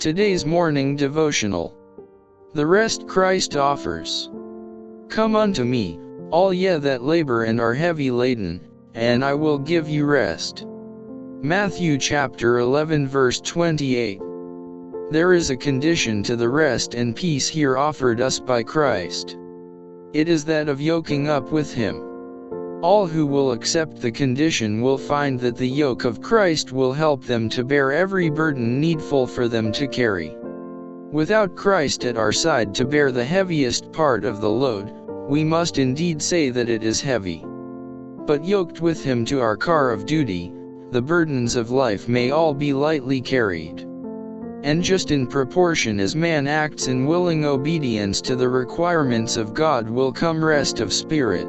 Today's morning devotional. The rest Christ offers. Come unto me, all ye that labor and are heavy laden, and I will give you rest. Matthew chapter 11 verse 28. There is a condition to the rest and peace here offered us by Christ. It is that of yoking up with Him. All who will accept the condition will find that the yoke of Christ will help them to bear every burden needful for them to carry. Without Christ at our side to bear the heaviest part of the load, we must indeed say that it is heavy. But yoked with Him to our car of duty, the burdens of life may all be lightly carried. And just in proportion as man acts in willing obedience to the requirements of God will come rest of spirit.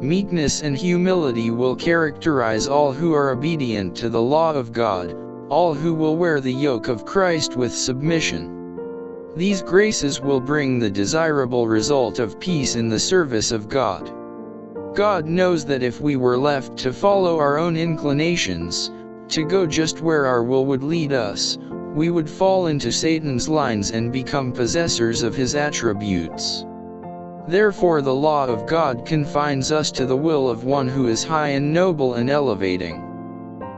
Meekness and humility will characterize all who are obedient to the law of God, all who will wear the yoke of Christ with submission. These graces will bring the desirable result of peace in the service of God. God knows that if we were left to follow our own inclinations, to go just where our will would lead us, we would fall into Satan's lines and become possessors of his attributes. Therefore the law of God confines us to the will of one who is high and noble and elevating.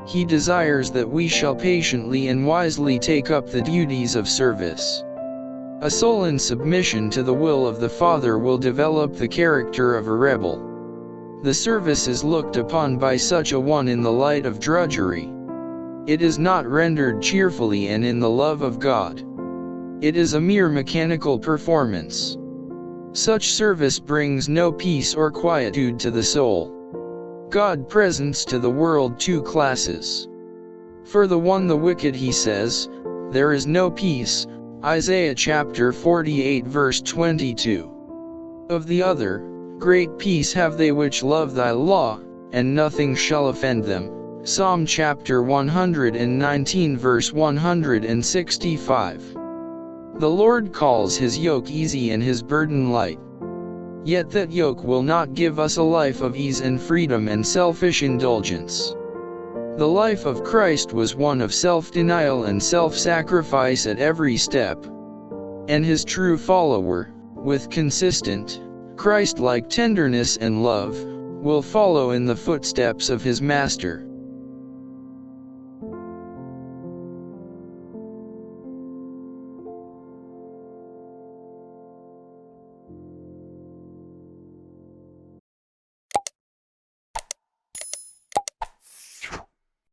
He desires that we shall patiently and wisely take up the duties of service. A soul in submission to the will of the Father will develop the character of a rebel. The service is looked upon by such a one in the light of drudgery. It is not rendered cheerfully and in the love of God. It is a mere mechanical performance. Such service brings no peace or quietude to the soul. God presents to the world two classes. For the one the wicked he says, there is no peace, Isaiah chapter 48 verse 22. Of the other, great peace have they which love thy law, and nothing shall offend them, Psalm chapter 119 verse 165. The Lord calls His yoke easy and His burden light. Yet that yoke will not give us a life of ease and freedom and selfish indulgence. The life of Christ was one of self-denial and self-sacrifice at every step. And His true follower, with consistent, Christ-like tenderness and love, will follow in the footsteps of His Master.